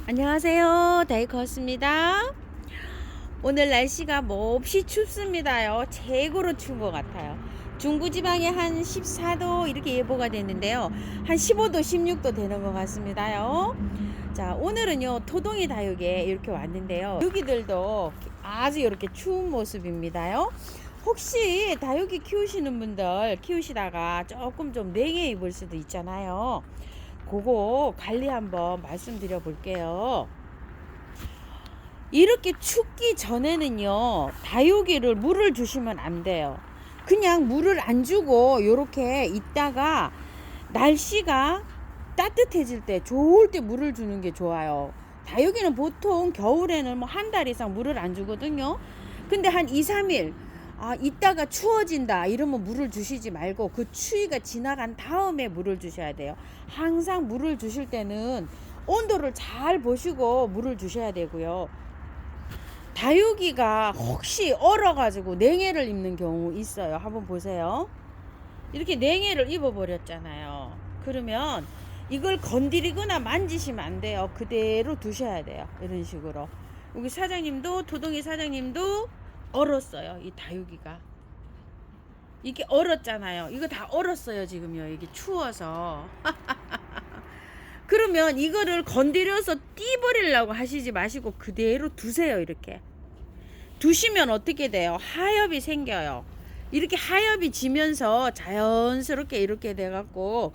안녕하세요. 다이커스입니다. 오늘 날씨가 몹시 춥습니다요. 최고로 추운 것 같아요. 중부지방에 한 14도 이렇게 예보가 됐는데요. 한 15도, 16도 되는 것 같습니다요. 자, 오늘은요, 토동이 다육에 이렇게 왔는데요. 여기들도 아주 이렇게 추운 모습입니다요. 혹시 다육이 키우시는 분들 키우시다가 조금 좀 냉해 입을 수도 있잖아요. 그거 관리 한번 말씀드려 볼게요. 이렇게 춥기 전에는요, 다육이를 물을 주시면 안 돼요. 그냥 물을 안 주고 요렇게 있다가 날씨가 따뜻해질 때, 좋을 때 물을 주는 게 좋아요. 다육이는 보통 겨울에는 뭐 한 달 이상 물을 안 주거든요. 근데 한 2, 3일 이따가 추워진다 이러면 물을 주시지 말고 그 추위가 지나간 다음에 물을 주셔야 돼요. 항상 물을 주실 때는 온도를 잘 보시고 물을 주셔야 되고요. 다육이가 혹시 얼어가지고 냉해를 입는 경우 있어요. 한번 보세요. 이렇게 냉해를 입어버렸잖아요. 그러면 이걸 건드리거나 만지시면 안 돼요. 그대로 두셔야 돼요. 이런 식으로. 여기 사장님도, 토동이 사장님도 얼었어요. 이 다육이가. 이게 얼었잖아요. 이거 다 얼었어요. 지금요. 이게 추워서. 그러면 이거를 건드려서 띄버리려고 하시지 마시고 그대로 두세요. 이렇게. 두시면 어떻게 돼요? 하엽이 생겨요. 이렇게 하엽이 지면서 자연스럽게 이렇게 돼갖고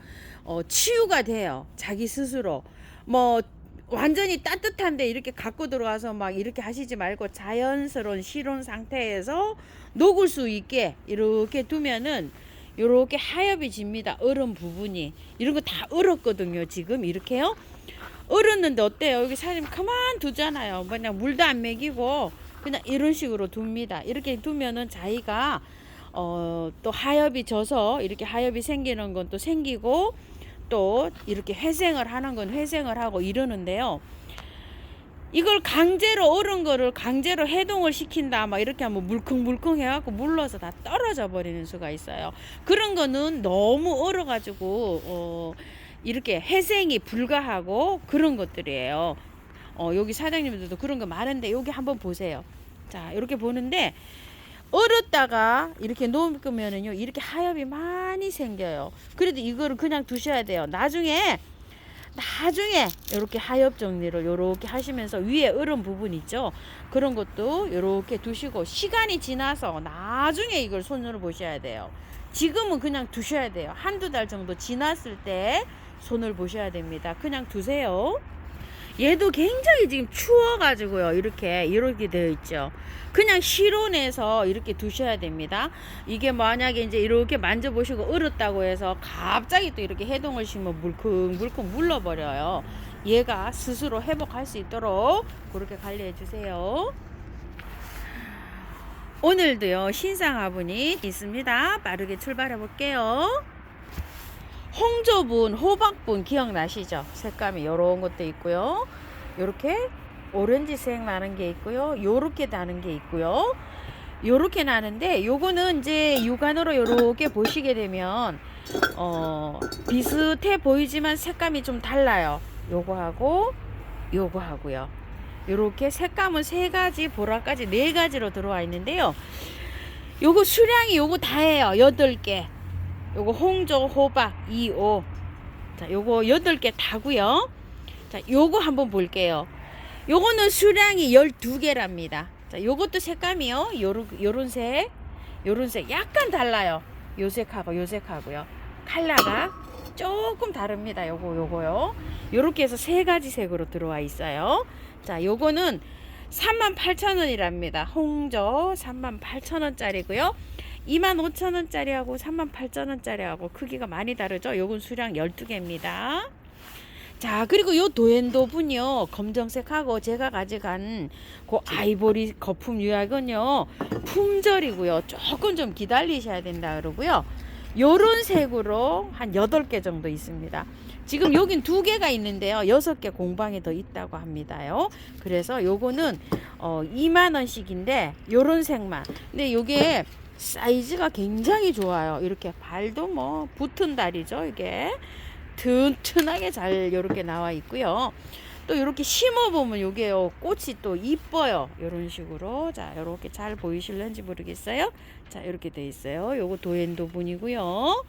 치유가 돼요. 자기 스스로. 뭐 완전히 따뜻한데 이렇게 갖고 들어와서 막 이렇게 하시지 말고 자연스러운 실온 상태에서 녹을 수 있게 이렇게 두면은 이렇게 하엽이 집니다. 얼음 부분이. 이런 거 다 얼었거든요. 지금 이렇게요. 얼었는데 어때요? 여기 사장님 가만 두잖아요. 그냥 물도 안 먹이고 그냥 이런 식으로 둡니다. 이렇게 두면은 자기가 또 하엽이 져서 이렇게 하엽이 생기는 건 또 생기고 또 이렇게 회생을 하는 건 회생을 하고 이러는데요. 이걸 강제로 얼은 거를 강제로 해동을 시킨다 막 이렇게 하면 물컹물컹 해갖고 물러서 다 떨어져 버리는 수가 있어요. 그런 거는 너무 얼어가지고 이렇게 회생이 불가하고 그런 것들이에요. 여기 사장님들도 그런 거 많은데 여기 한번 보세요. 자, 이렇게 보는데 얼었다가 이렇게 놓으면은요 이렇게 하엽이 많이 생겨요. 그래도 이거를 그냥 두셔야 돼요. 나중에 이렇게 하엽 정리를 이렇게 하시면서 위에 얼음 부분 있죠. 그런 것도 이렇게 두시고 시간이 지나서 나중에 이걸 손으로 보셔야 돼요. 지금은 그냥 두셔야 돼요. 한두 달 정도 지났을 때 손을 보셔야 됩니다. 그냥 두세요. 얘도 굉장히 지금 추워가지고요. 이렇게 되어 있죠. 그냥 실온에서 이렇게 두셔야 됩니다. 이게 만약에 이제 이렇게 만져보시고 얼었다고 해서 갑자기 또 이렇게 해동을 시키면 물컹물컹 물러버려요. 얘가 스스로 회복할 수 있도록 그렇게 관리해 주세요. 오늘도요 신상 화분이 있습니다. 빠르게 출발해 볼게요. 홍조분, 호박분 기억나시죠? 색감이 요런 것도 있고요. 요렇게 오렌지색 나는 게 있고요. 요렇게 나는 게 있고요. 요렇게 나는데 요거는 이제 육안으로 요렇게 보시게 되면 비슷해 보이지만 색감이 좀 달라요. 요거하고 요거하고요. 요렇게 색감은 3가지, 보라까지 4가지로 들어와 있는데요. 요거 수량이 요거 다예요. 8개. 요거 홍조, 호박, 2호. 자, 요거 8개 다고요. 자, 요거 한번 볼게요. 요거는 수량이 12개랍니다. 자, 요것도 색감이요. 요런 색. 요런 색 약간 달라요. 요 색하고 요 색하고요. 컬러가 조금 다릅니다. 요거요. 요렇게 해서 3가지 색으로 들어와 있어요. 자, 요거는 38,000원이랍니다. 홍조 38,000원짜리고요. 25,000원짜리하고 38,000원짜리하고 크기가 많이 다르죠. 요건 수량 12개입니다. 자, 그리고 요 도엔도분요 검정색하고 제가 가져간 그 아이보리 거품 유약은요 품절이고요. 조금 좀 기다리셔야 된다 그러고요. 요런 색으로 한 8개 정도 있습니다. 지금 여긴 2개가 있는데요. 6개 공방에 더 있다고 합니다요. 그래서 요거는 2만원씩인데 요런 색만. 근데 요게 사이즈가 굉장히 좋아요. 이렇게 발도 붙은 다리죠. 이게 튼튼하게 잘 이렇게 나와 있고요. 또 이렇게 심어보면 요게요 꽃이 또 이뻐요. 이런 식으로. 자, 이렇게 잘 보이실런지 모르겠어요. 자, 이렇게 돼 있어요. 요거 도엔도분이고요.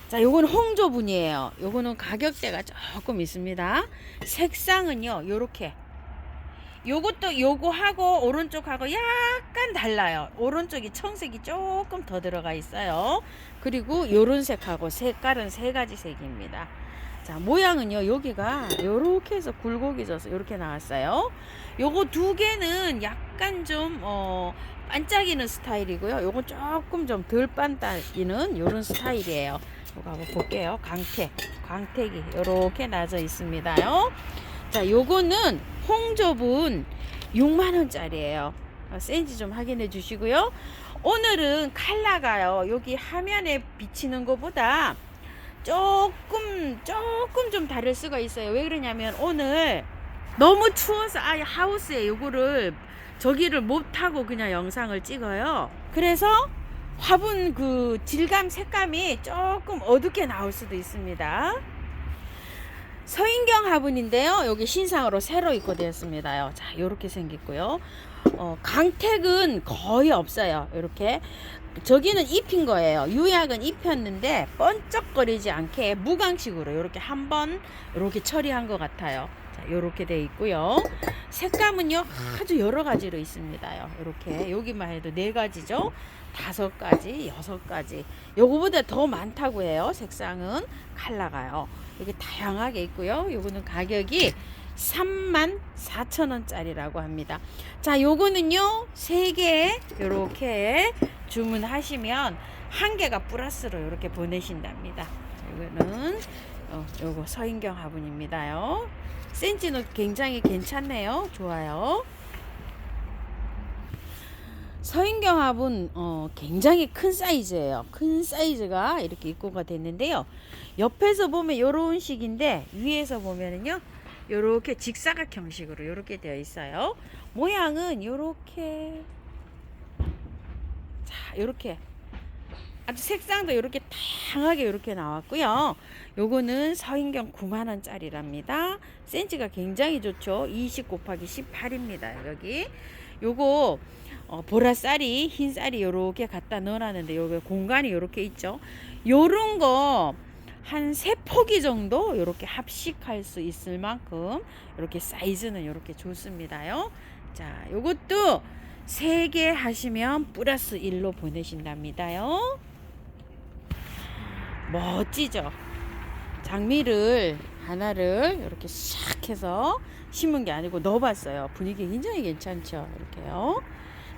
자, 요거는 홍조분이에요. 요거는 가격대가 조금 있습니다. 색상은요 요렇게, 요것도 요거하고 오른쪽하고 약간 달라요. 오른쪽이 청색이 조금 더 들어가 있어요. 그리고 요런 색하고 색깔은 세 가지 색입니다. 자, 모양은요 여기가 요렇게 해서 굴곡이 져서 요렇게 나왔어요. 요거 두 개는 약간 좀 반짝이는 스타일이고요. 요건 조금 좀 덜 반짝이는 요런 스타일이에요. 요거 한번 볼게요. 광택이 요렇게 나져 있습니다요. 자, 요거는 홍조분 6만원짜리예요 센지 좀 확인해 주시고요. 오늘은 컬러가요 여기 화면에 비치는 것보다 조금 좀 다를 수가 있어요. 왜 그러냐면 오늘 너무 추워서 아예 하우스에 요거를 저기를 못하고 그냥 영상을 찍어요. 그래서 화분 그 질감 색감이 조금 어둡게 나올 수도 있습니다. 서인경 화분인데요. 여기 신상으로 새로 입고되었습니다. 자, 요렇게 생겼고요. 강택은 거의 없어요. 요렇게. 저기는 입힌 거예요. 유약은 입혔는데 번쩍거리지 않게 무광식으로 요렇게 한번 요렇게 처리한 것 같아요. 자, 요렇게 돼 있고요. 색감은요 아주 여러 가지로 있습니다. 요렇게 여기만 해도 4가지죠. 5가지, 6가지. 요거보다 더 많다고 해요. 색상은 컬러가요. 이게 다양하게 있고요. 요거는 가격이 34,000원짜리라고 합니다. 자, 요거는요 3개 요렇게 주문하시면 1개가 플러스로 이렇게 보내신답니다. 이거는 요거 서인경 화분입니다요. 센지는 굉장히 괜찮네요. 좋아요. 서인경 화분 굉장히 큰 사이즈예요. 큰 사이즈가 이렇게 입고가 됐는데요. 옆에서 보면 요런 식인데 위에서 보면은요 요렇게 직사각 형식으로 요렇게 되어 있어요. 모양은 요렇게, 자, 요렇게 아주 색상도 요렇게 다양하게 요렇게 나왔고요. 요거는 서인경 9만원짜리랍니다. 센치가 굉장히 좋죠. 20 곱하기 18입니다. 여기 요거 보라쌀이 흰쌀이 요렇게 갖다 넣어놨는데 요게 공간이 요렇게 있죠. 요런 거 한 3포기 정도 요렇게 합식할 수 있을 만큼 요렇게 사이즈는 요렇게 좋습니다요. 자, 요것도 3개 하시면 플러스 1로 보내신답니다요. 멋지죠? 장미를 하나를 이렇게 싹 해서 심은 게 아니고 넣어봤어요. 분위기 굉장히 괜찮죠? 이렇게요.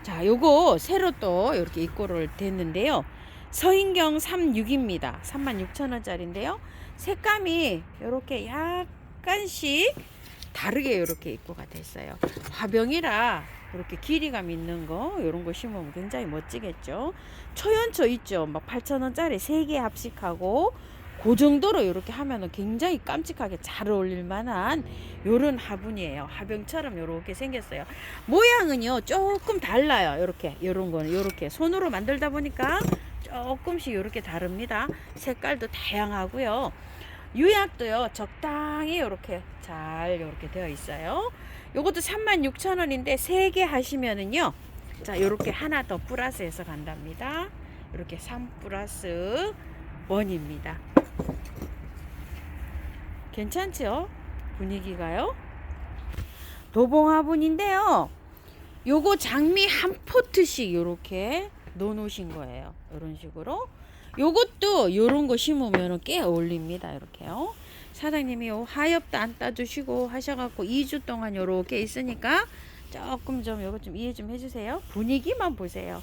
자, 요거 새로 또 이렇게 입고를 됐는데요. 서인경 36입니다. 36,000원짜리인데요. 색감이 이렇게 약간씩 다르게 이렇게 입고가 됐어요. 화병이라 이렇게 길이감 있는 거 이런 거 심으면 굉장히 멋지겠죠. 초연초 있죠. 막 8,000원짜리 3개 합식하고 그 정도로 이렇게 하면은 굉장히 깜찍하게 잘 어울릴 만한 요런 화분이에요. 화병처럼 요렇게 생겼어요. 모양은요 조금 달라요. 요렇게 요런 거는 요렇게 손으로 만들다 보니까 조금씩 요렇게 다릅니다. 색깔도 다양하고요. 유약도요 적당히 요렇게 잘 요렇게 되어 있어요. 요것도 36,000원인데 3개 하시면은요 자 요렇게 하나 더 플러스해서 간답니다. 요렇게 3 플러스 1입니다. 괜찮죠? 분위기가요. 도봉화분인데요. 요거 장미 한 포트씩 요렇게 넣어 놓으신 거예요. 이런 식으로. 요것도 요런 거 심으면 꽤 어울립니다. 이렇게요. 사장님이 요 하엽도 안 따주시고 하셔갖고 2주 동안 요렇게 있으니까 조금 좀 요거 좀 이해 좀 해주세요. 분위기만 보세요.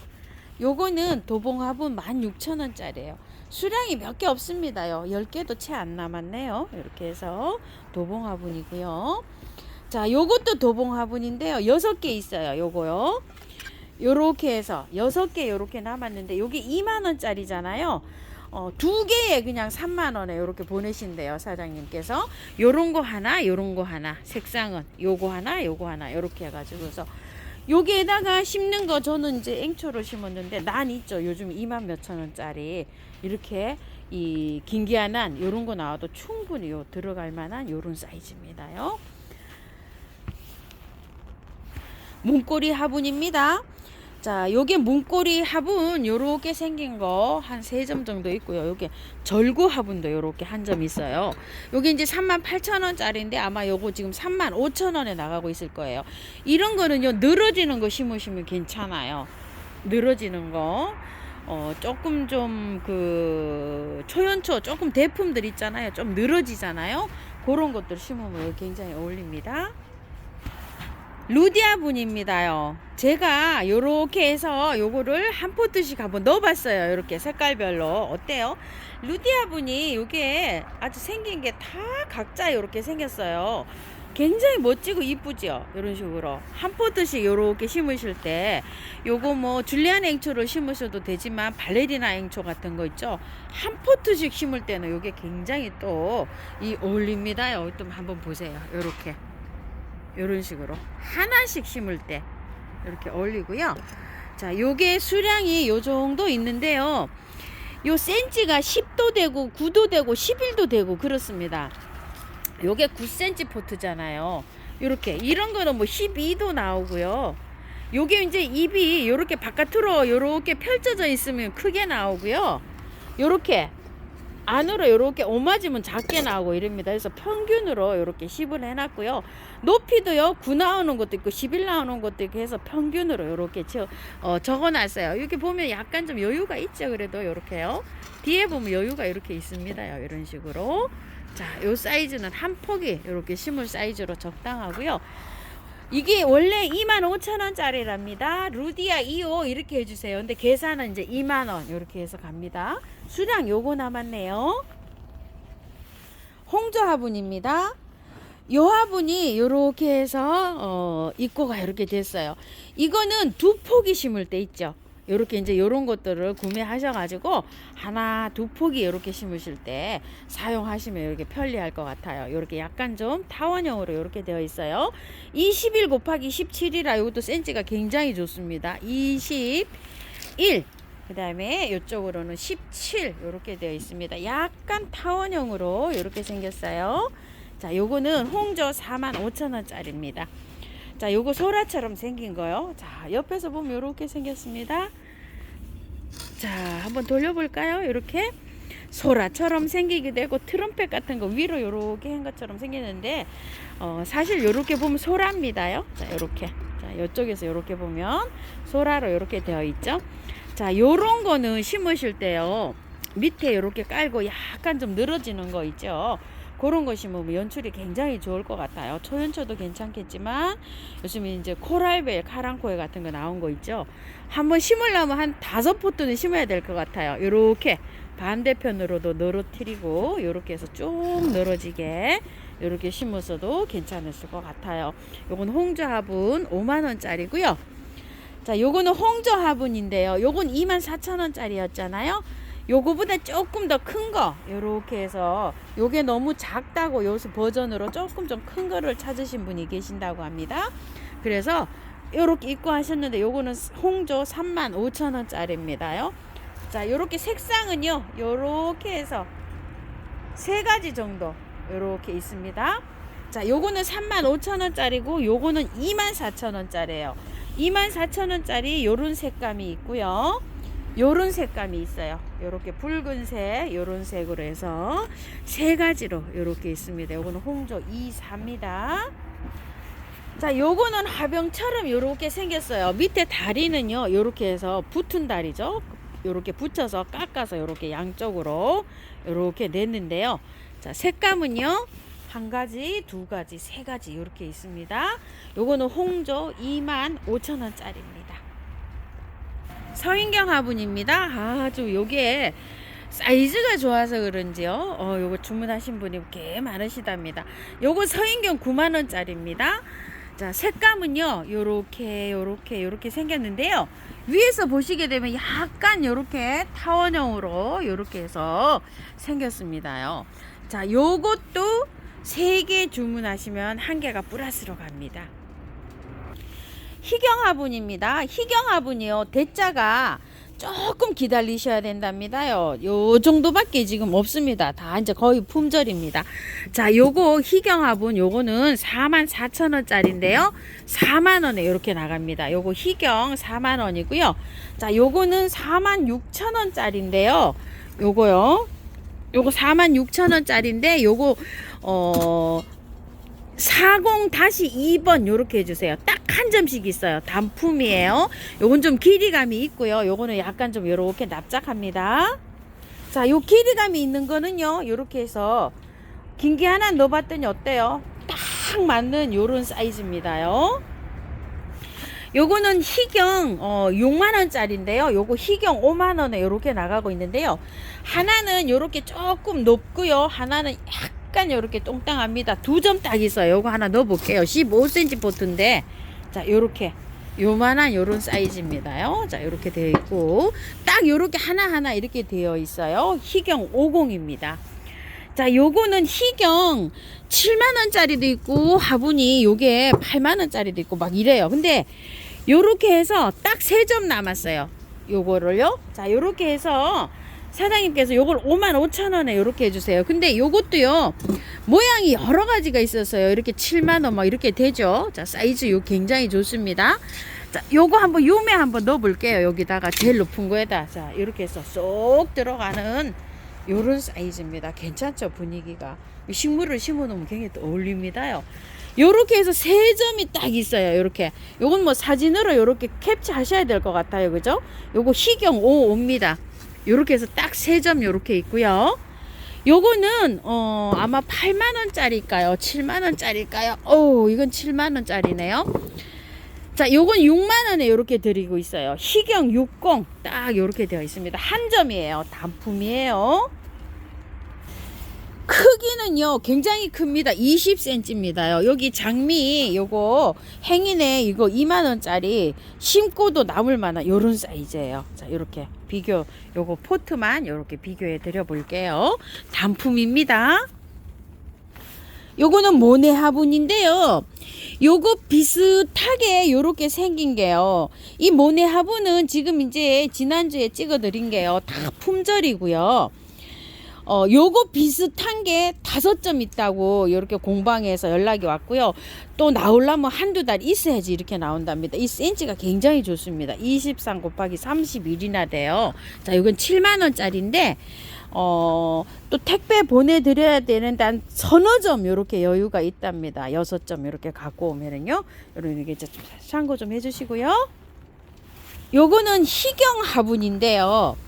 요거는 도봉화분 16,000원짜리예요. 수량이 몇 개 없습니다요. 10개도 채 안 남았네요. 이렇게 해서 도봉화분이고요. 자, 요것도 도봉화분인데요. 6개 있어요. 요거요. 요렇게 해서 6개 요렇게 남았는데 요게 2만원짜리잖아요. 2개에 그냥 3만원에 요렇게 보내신대요. 사장님께서. 요런 거 하나, 요런 거 하나. 색상은 요거 하나, 요거 하나. 요렇게 해가지고서 여기에다가 심는 거 저는 이제 앵초로 심었는데 난 있죠. 요즘 2만 몇천 원짜리 이렇게 이 긴기아난 요런 거 나와도 충분히 요 들어갈 만한 요런 사이즈입니다요. 문고리 화분입니다. 자, 요게 문고리 화분 요렇게 생긴 거 한 3점 정도 있고요. 요게 절구 화분도 요렇게 한 점 있어요. 요게 이제 38,000원짜리인데 아마 요거 지금 35,000원에 나가고 있을 거예요. 이런 거는요, 늘어지는 거 심으시면 괜찮아요. 늘어지는 거. 조금 좀 그 초연초 조금 대품들 있잖아요. 좀 늘어지잖아요. 그런 것들 심으면 굉장히 어울립니다. 루디아 분입니다요. 제가 요렇게 해서 요거를 한 포트씩 한번 넣어봤어요. 요렇게 색깔별로. 어때요? 루디아 분이 요게 아주 생긴 게 다 각자 요렇게 생겼어요. 굉장히 멋지고 이쁘죠? 요런 식으로 한 포트씩 요렇게 심으실 때 요거 뭐 줄리안 앵초를 심으셔도 되지만 발레리나 앵초 같은 거 있죠? 한 포트씩 심을 때는 요게 굉장히 또 이 어울립니다요. 또 한번 보세요. 요렇게 이런 식으로 하나씩 심을 때 이렇게 어울리고요. 자, 요게 수량이 요 정도 있는데요. 요 센치가 10도 되고 9도 되고 11도 되고 그렇습니다. 요게 9cm 포트잖아요. 요렇게 이런 거는 뭐 12도 나오고요. 요게 이제 잎이 요렇게 바깥으로 요렇게 펼쳐져 있으면 크게 나오고요. 요렇게 안으로 요렇게 오맞으면 작게 나오고 이럽니다. 그래서 평균으로 요렇게 10을 해놨고요. 높이도요 9 나오는 것도 있고 11 나오는 것도 있고 해서 평균으로 요렇게 적어놨어요. 이렇게 보면 약간 좀 여유가 있죠. 그래도 요렇게요. 뒤에 보면 여유가 이렇게 있습니다. 이런 식으로. 자, 요 사이즈는 한 폭이 요렇게 심을 사이즈로 적당하고요. 이게 원래 25,000원짜리랍니다. 루디아 2호 이렇게 해주세요. 근데 계산은 이제 2만원 이렇게 해서 갑니다. 수량 요거 남았네요. 홍조 화분입니다. 요 화분이 요렇게 해서 입고가 이렇게 됐어요. 이거는 두 포기 심을 때 있죠. 요렇게 이제 요런 것들을 구매하셔가지고 하나 두 포기 요렇게 심으실 때 사용하시면 이렇게 편리할 것 같아요. 요렇게 약간 좀 타원형으로 요렇게 되어 있어요. 21 곱하기 17이라 이것도 센치가 굉장히 좋습니다. 21 그 다음에 이쪽으로는 17 요렇게 되어 있습니다. 약간 타원형으로 요렇게 생겼어요. 자, 요거는 홍조 45,000원짜리입니다. 자, 요거 소라처럼 생긴 거요. 자, 옆에서 보면 요렇게 생겼습니다. 자, 한번 돌려볼까요? 요렇게 소라처럼 생기게 되고 트럼펫 같은 거 위로 요렇게 한 것처럼 생기는데 사실 요렇게 보면 소라입니다요. 자, 요렇게. 자, 요쪽에서 요렇게 보면 소라로 요렇게 되어 있죠. 자, 요런 거는 심으실 때요. 밑에 요렇게 깔고 약간 좀 늘어지는 거 있죠. 그런 거 심으면 연출이 굉장히 좋을 것 같아요. 초연초도 괜찮겠지만 요즘에 이제 코랄벨, 카랑코에 같은 거 나온 거 있죠. 한번 심으려면 한 5포트는 심어야 될 것 같아요. 요렇게 반대편으로도 늘어뜨리고 요렇게 해서 쭉 늘어지게 요렇게 심었어도 괜찮았을 것 같아요. 요건 홍조 화분 5만원짜리고요. 자, 요거는 홍조 화분인데요. 요건 24,000원짜리였잖아요. 요거보다 조금 더 큰 거 요렇게 해서 요게 너무 작다고 요 버전으로 조금 좀 큰 거를 찾으신 분이 계신다고 합니다. 그래서 요렇게 입고 하셨는데 요거는 홍조 35,000원짜리입니다요. 자, 요렇게 색상은요 요렇게 해서 3가지 정도 요렇게 있습니다. 자, 요거는 35,000원짜리고 요거는 24,000원짜리예요. 24,000원짜리 요런 색감이 있고요. 요런 색감이 있어요. 요렇게 붉은색 요런 색으로 해서 3가지로 요렇게 있습니다. 요거는 홍조 24입니다. 자, 요거는 화병처럼 요렇게 생겼어요. 밑에 다리는요 요렇게 해서 붙은 다리죠. 요렇게 붙여서 깎아서 요렇게 양쪽으로 요렇게 냈는데요. 자, 색감은요 1가지, 2가지, 3가지 요렇게 있습니다. 요거는 홍조 25,000원짜리입니다. 서인경 화분입니다. 아주 요게 사이즈가 좋아서 그런지요. 요거 주문하신 분이 꽤 많으시답니다. 요거 서인경 9만원짜리입니다. 자, 색감은요 요렇게 생겼는데요. 위에서 보시게 되면 약간 요렇게 타원형으로 요렇게 해서 생겼습니다요. 자, 요것도 3개 주문하시면 1개가 플러스로 갑니다. 희경 화분입니다. 희경 화분이요. 대자가 조금 기다리셔야 된답니다요. 요 정도밖에 지금 없습니다. 다 이제 거의 품절입니다. 자, 요거 희경 화분 요거는 44,000원짜리인데요. 4만원에 이렇게 나갑니다. 요거 희경 4만원이고요. 자, 요거는 46,000원짜리인데요. 요거요. 요거 46,000원짜리인데 요거 40-2번 요렇게 해주세요. 딱 한 점씩 있어요. 단품이에요. 요건 좀 길이감이 있고요. 요거는 약간 좀 요렇게 납작합니다. 자, 요 길이감이 있는 거는요, 요렇게 해서 긴 게 하나 넣어봤더니 어때요? 딱 맞는 요런 사이즈입니다요. 요거는 희경 6만원짜리인데요. 요거 희경 5만원에 요렇게 나가고 있는데요. 하나는 요렇게 조금 높고요. 하나는 약간 요렇게 똥땅합니다. 2점 딱 있어요. 요거 하나 넣어 볼게요. 15cm 포트인데, 자, 요렇게 요만한 요런 사이즈입니다요. 자, 요렇게 되어 있고, 딱 요렇게 하나하나 이렇게 되어 있어요. 희경 50입니다. 자, 요거는 희경 7만원짜리도 있고, 화분이 요게 8만원짜리도 있고, 막 이래요. 근데 요렇게 해서 딱 3점 남았어요. 요거를요. 자, 요렇게 해서 사장님께서 요걸 55,000원에 요렇게 해주세요. 근데 요것도요, 모양이 여러 가지가 있었어요. 이렇게 7만원 막 이렇게 되죠. 자, 사이즈 요 굉장히 좋습니다. 자, 요거 한번 요매 한번 넣어 볼게요. 여기다가 제일 높은 거에다. 자, 이렇게 해서 쏙 들어가는 요런 사이즈입니다. 괜찮죠? 분위기가. 식물을 심어 놓으면 굉장히 또 어울립니다요. 요렇게 해서 3점이 딱 있어요. 요렇게. 요건 뭐 사진으로 요렇게 캡처 하셔야 될 것 같아요. 그죠? 요거 희경 55입니다. 요렇게 해서 딱 3점 요렇게 있고요. 요거는 아마 8만원짜리일까요? 7만원짜리일까요? 이건 7만원짜리네요. 자, 요건 6만원에 요렇게 드리고 있어요. 희경 60 딱 요렇게 되어 있습니다. 한 점이에요. 단품이에요. 크기는요 굉장히 큽니다. 20cm입니다요. 여기 장미 요거 행인에 이거 2만원짜리 심고도 남을 만한 요런 사이즈예요. 자, 요렇게 비교, 요거 포트만 요렇게 비교해 드려 볼게요. 단품입니다. 요거는 모네 화분인데요. 요거 비슷하게 요렇게 생긴 게요. 이 모네 화분은 지금 이제 지난주에 찍어 드린 게요. 다 품절이고요. 요거 비슷한 게 5점 있다고 이렇게 공방에서 연락이 왔고요. 또 나오려면 한두 달 있어야지 이렇게 나온답니다. 이 센치가 굉장히 좋습니다. 23 곱하기 31이나 돼요. 자, 이건 7만원짜리인데 또 택배 보내드려야 되는데 한 서너 점 이렇게 여유가 있답니다. 6점 이렇게 갖고 오면은요. 여러분 이게 참고 좀 해주시고요. 요거는 희경 화분인데요.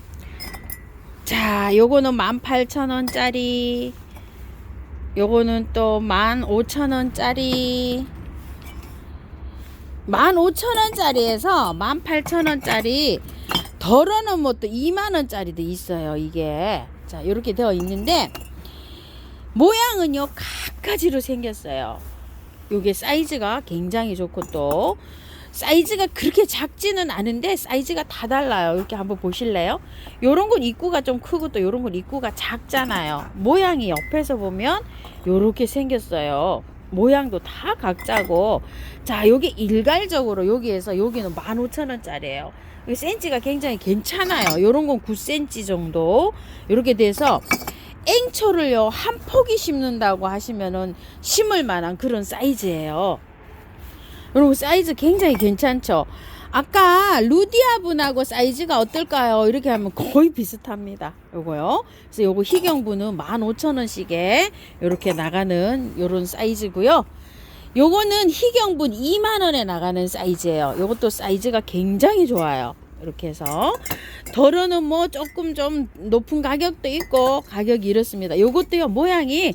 자, 요거는 18,000원짜리, 요거는 또 15,000원짜리, 15,000원짜리에서 18,000원짜리, 덜어는 뭐 또 2만원짜리도 있어요, 이게. 자, 요렇게 되어 있는데, 모양은요, 각가지로 생겼어요. 요게 사이즈가 굉장히 좋고 또, 사이즈가 그렇게 작지는 않은데 사이즈가 다 달라요. 이렇게 한번 보실래요? 요런 건 입구가 좀 크고 또 요런 건 입구가 작잖아요. 모양이 옆에서 보면 요렇게 생겼어요. 모양도 다 각자고. 자, 요게 일괄적으로 여기에서 여기는 15,000원짜리예요. 센치가 굉장히 괜찮아요. 요런 건 9cm 정도 이렇게 돼서 앵초를요 한 포기 심는다고 하시면은 심을 만한 그런 사이즈예요. 여러분 사이즈 굉장히 괜찮죠? 아까 루디아 분하고 사이즈가 어떨까요? 이렇게 하면 거의 비슷합니다. 요거요. 그래서 요거 희경분은 15,000원씩에 이렇게 나가는 요런 사이즈고요. 요거는 희경분 2만원에 나가는 사이즈예요. 요것도 사이즈가 굉장히 좋아요. 이렇게 해서 덜어는 뭐 조금 좀 높은 가격도 있고 가격이 이렇습니다. 요것도요 모양이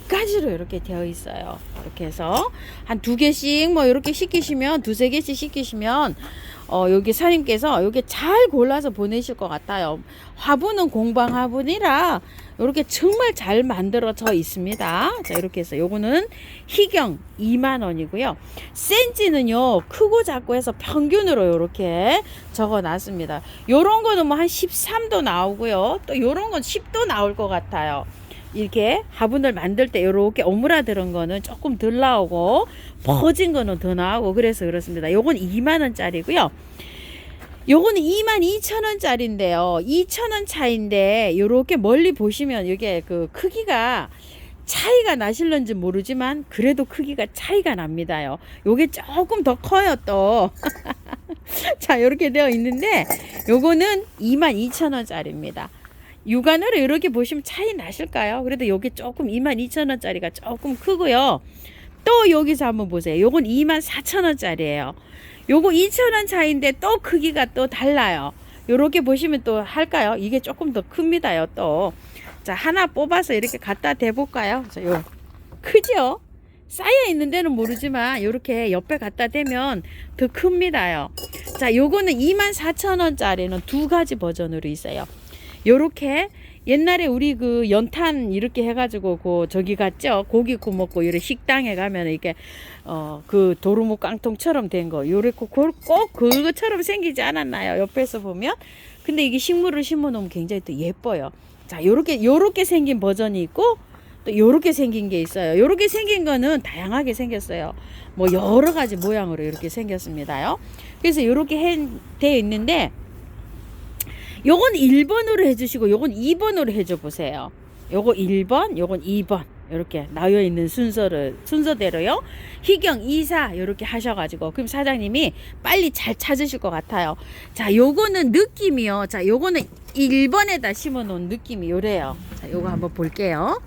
가지로 이렇게 되어 있어요. 이렇게 해서 한 2개씩 뭐 이렇게 시키시면 2-3개씩 시키시면 여기 사장님께서 여기 잘 골라서 보내실 것 같아요. 화분은 공방 화분이라 이렇게 정말 잘 만들어져 있습니다. 자, 이렇게 해서 요거는 희경 2만원이고요. 센치는요 크고 작고 해서 평균으로 이렇게 적어 놨습니다. 요런 거는 뭐 한 13도 나오고요. 또 요런 건 10도 나올 것 같아요. 이렇게 화분을 만들 때 이렇게 오므라드는 거는 조금 덜 나오고 퍼진 거는 더 나오고 그래서 그렇습니다. 요건 2만원짜리고요. 요거는 22,000원짜리인데요. 2,000원 차이인데 요렇게 멀리 보시면 이게 그 크기가 차이가 나실런지 모르지만 그래도 크기가 차이가 납니다요. 요게 조금 더 커요 또. 자, 요렇게 되어 있는데 요거는 22,000원짜리입니다. 육안으로 이렇게 보시면 차이 나실까요? 그래도 요게 조금 22,000원짜리가 조금 크고요. 또 여기서 한번 보세요. 요건 24,000원짜리예요. 요거 2,000원 차이인데 또 크기가 또 달라요. 요렇게 보시면 또 할까요? 이게 조금 더 큽니다요 또. 자, 하나 뽑아서 이렇게 갖다 대볼까요? 자, 요 크죠? 쌓여 있는 데는 모르지만 요렇게 옆에 갖다 대면 더 큽니다요. 자, 요거는 24,000원짜리는 두 가지 버전으로 있어요. 요렇게 옛날에 우리 그 연탄 이렇게 해가지고 그 저기 갔죠. 고기 구워 먹고 이렇게 식당에 가면 이렇게 그 도루묵 깡통처럼 된 거 요렇게 꼭 그것처럼 생기지 않았나요? 옆에서 보면. 근데 이게 식물을 심어 놓으면 굉장히 또 예뻐요. 자, 요렇게 생긴 버전이 있고 또 요렇게 생긴 게 있어요. 요렇게 생긴 거는 다양하게 생겼어요. 뭐 여러 가지 모양으로 이렇게 생겼습니다요. 그래서 요렇게 되어 있는데 요건 1번으로 해주시고 요건 2번으로 해줘 보세요. 요거 1번, 요건 2번 이렇게 나와 있는 순서대로요. 희경 2사 이렇게 하셔가지고 그럼 사장님이 빨리 잘 찾으실 것 같아요. 자, 요거는 느낌이요. 자, 요거는 1번에다 심어 놓은 느낌이 요래요. 자, 요거 한번 볼게요.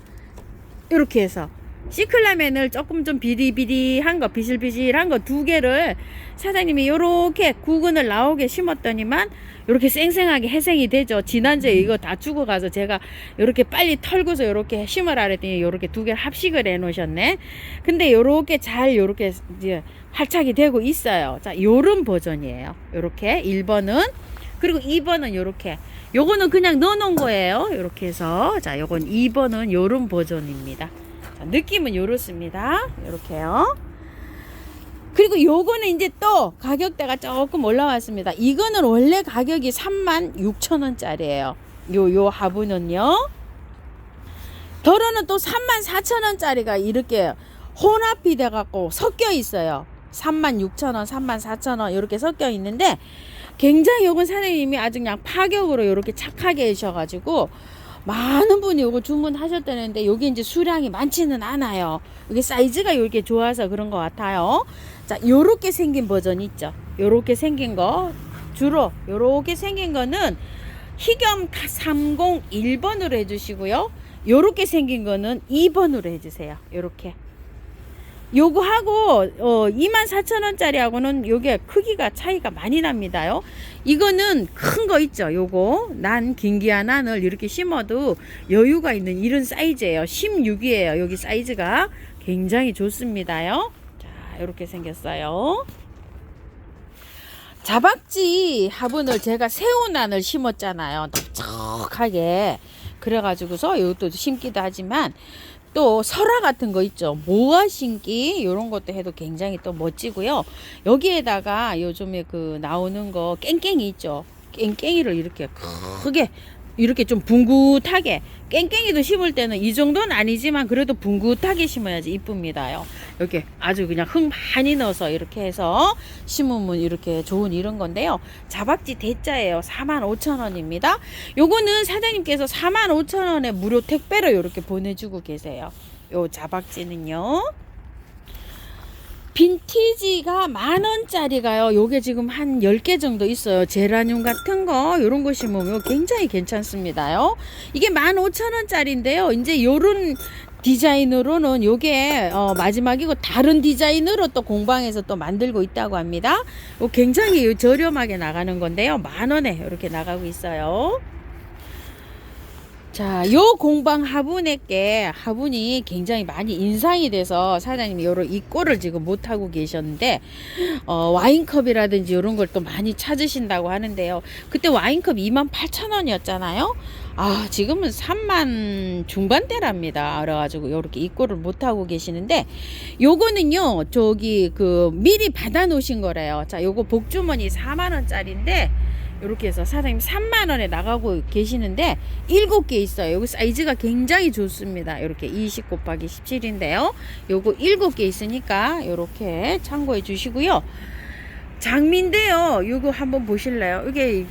이렇게 해서 시클라멘을 조금 좀 비리비리한 거, 비실비실한 거 두 개를 사장님이 요렇게 구근을 나오게 심었더니만 요렇게 쌩쌩하게 해생이 되죠. 지난주에 이거 다 죽어가서 제가 요렇게 빨리 털고서 요렇게 심으라 그랬더니 요렇게 두 개를 합식을 해 놓으셨네. 근데 요렇게 잘 요렇게 이제 활착이 되고 있어요. 자, 요런 버전이에요. 요렇게 1번은. 그리고 2번은 요렇게. 요거는 그냥 넣어 놓은 거예요. 요렇게 해서. 자, 요건 2번은 요런 버전입니다. 자, 느낌은 요렇습니다. 요렇게요. 그리고 요거는 이제 또 가격대가 조금 올라왔습니다. 이거는 원래 가격이 36,000원짜리예요. 요 화분은요. 덜어는 또 34,000원짜리가 이렇게 혼합이 돼갖고 섞여 있어요. 36,000원, 34,000원 이렇게 섞여 있는데 굉장히 요건 사장님이 아주 그냥 파격으로 이렇게 착하게 해주셔가지고 많은 분이 요거 주문하셨다는데 요게 이제 수량이 많지는 않아요. 이게 사이즈가 이렇게 좋아서 그런 것 같아요. 자, 요렇게 생긴 버전 있죠. 요렇게 생긴 거 주로 요렇게 생긴 거는 희겸 301번으로 해주시고요. 요렇게 생긴 거는 2번으로 해주세요. 요렇게. 요거 하고 24,000원짜리하고는 요게 크기가 차이가 많이 납니다요. 이거는 큰 거 있죠. 요거 난 긴기한 난을 이렇게 심어도 여유가 있는 이런 사이즈예요. 16이에요. 여기 사이즈가 굉장히 좋습니다요. 자, 이렇게 생겼어요. 자박지 화분을 제가 새우난을 심었잖아요. 넉넉하게. 그래가지고서 이것도 심기도 하지만 또 설화 같은 거 있죠. 모아 심기 이런 것도 해도 굉장히 또 멋지고요. 여기에다가 요즘에 그 나오는 거 깽깽이 있죠. 깽깽이를 이렇게 크게 이렇게 좀 붕긋하게 깽깽이도 심을 때는 이 정도는 아니지만 그래도 붕긋하게 심어야지 이쁩니다요. 이렇게 아주 그냥 흙 많이 넣어서 이렇게 해서 심으면 이렇게 좋은 이런 건데요. 자박지 대자예요. 45,000원입니다. 요거는 사장님께서 45,000원에 무료 택배로 이렇게 보내주고 계세요. 요 자박지는요. 빈티지가 10,000원짜리가요. 요게 지금 한 10개 정도 있어요. 제라늄 같은 거 요런 거 심으면 굉장히 괜찮습니다요. 이게 15,000원짜리인데요. 이제 요런 디자인으로는 요게 마지막이고 다른 디자인으로 또 공방에서 또 만들고 있다고 합니다. 굉장히 저렴하게 나가는 건데요. 10,000원에 이렇게 나가고 있어요. 자, 요 공방 화분이 굉장히 많이 인상이 돼서 사장님이 요런 이 꼴을 지금 못하고 계셨는데, 와인컵이라든지 요런 걸 또 많이 찾으신다고 하는데요. 그때 와인컵 28,000원이었잖아요. 아, 지금은 3만 중반대랍니다. 그래가지고 요렇게 이 꼴을 못하고 계시는데, 요거는요, 저기 미리 받아 놓으신 거래요. 자, 요거 복주머니 4만원짜리인데, 이렇게 해서 사장님 3만원에 나가고 계시는데 7개 있어요. 여기 사이즈가 굉장히 좋습니다. 이렇게 20 곱하기 17인데요. 요거 7개 있으니까 이렇게 참고해 주시고요. 장미인데요. 이거 한번 보실래요? 이게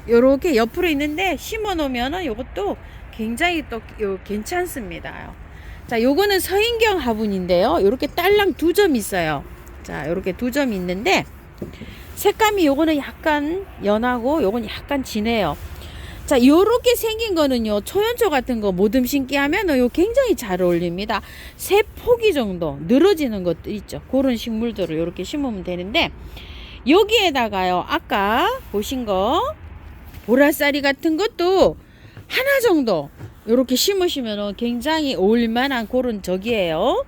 요렇게 옆으로 있는데 심어 놓으면은 요것도 굉장히 또 괜찮습니다. 자, 요거는 서인경 화분인데요. 요렇게 딸랑 2점 있어요. 자, 요렇게 2점이 있는데 색감이 요거는 약간 연하고 요건 약간 진해요. 자, 요렇게 생긴 거는요, 초연초 같은 거 모듬 심기 하면은 요 굉장히 잘 어울립니다. 3포기 정도 늘어지는 것도 있죠. 그런 식물들을 요렇게 심으면 되는데, 여기에다가요, 아까 보신 거, 보라쌀이 같은 것도 하나 정도 요렇게 심으시면은 굉장히 어울릴만한 그런 적이에요.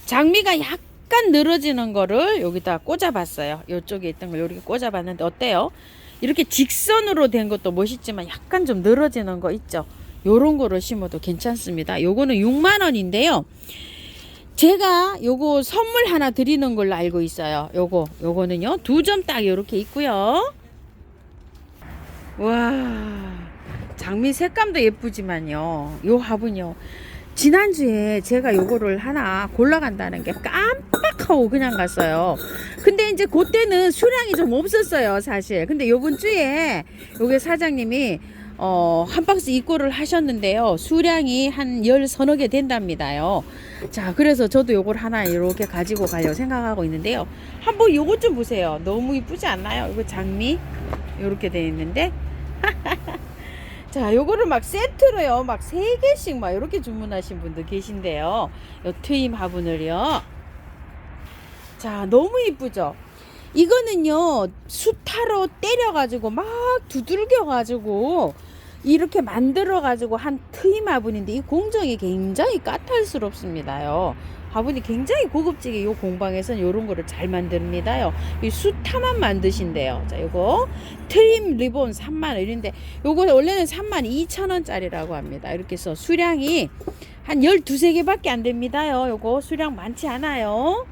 장미가 약간 늘어지는 거를 여기다 꽂아봤어요. 요쪽에 있던 걸 이렇게 꽂아봤는데 어때요? 이렇게 직선으로 된 것도 멋있지만 약간 좀 늘어지는 거 있죠. 요런 거를 심어도 괜찮습니다. 요거는 6만원인데요. 제가 요거 선물 하나 드리는 걸로 알고 있어요. 요거는요. 2점 딱 요렇게 있고요. 와, 장미 색감도 예쁘지만요. 요 화분요. 지난주에 제가 요거를 하나 골라간다는 게 깜빡하고 그냥 갔어요. 근데 이제 그때는 수량이 좀 없었어요, 사실. 근데 요번 주에 요게 사장님이 한 박스 입고를 하셨는데요. 수량이 한 10 서너 개 된답니다요. 자, 그래서 저도 요걸 하나 이렇게 가지고 가려고 생각하고 있는데요. 한번 요것 좀 보세요. 너무 이쁘지 않나요? 이거 장미 요렇게 되어 있는데 자, 요거를 막 세트로요, 막 3개씩 막 이렇게 주문하신 분도 계신데요. 요 트임 화분을요. 자, 너무 이쁘죠? 이거는요, 수타로 때려가지고 막 두들겨가지고 이렇게 만들어가지고 한 트임 화분인데 이 공정이 굉장히 까탈스럽습니다요. 화분이 굉장히 고급지게 요 공방에서는 요런 거를 잘 만듭니다요. 이 수타만 만드신대요. 자, 요거 트림 리본 3만원 이런데 요거 원래는 32,000원짜리라고 합니다. 이렇게 해서 수량이 한 12~13개밖에 안 됩니다요. 요거 수량 많지 않아요.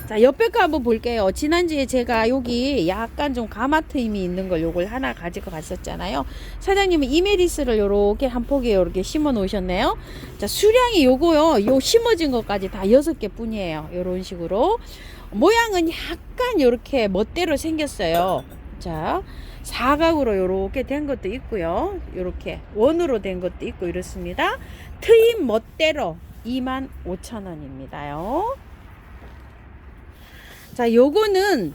자, 옆에 거 한번 볼게요. 지난주에 제가 여기 약간 좀 가마 트임이 있는 걸 요걸 하나 가지고 갔었잖아요. 사장님은 이메리스를 요렇게 한 포기에 요렇게 심어 놓으셨네요. 자, 수량이 요거요, 요 심어진 것까지 다 6개 뿐이에요. 요런 식으로 모양은 약간 요렇게 멋대로 생겼어요. 자, 사각으로 요렇게 된 것도 있고요, 요렇게 원으로 된 것도 있고 이렇습니다. 트임 멋대로 25,000원입니다요. 자, 요거는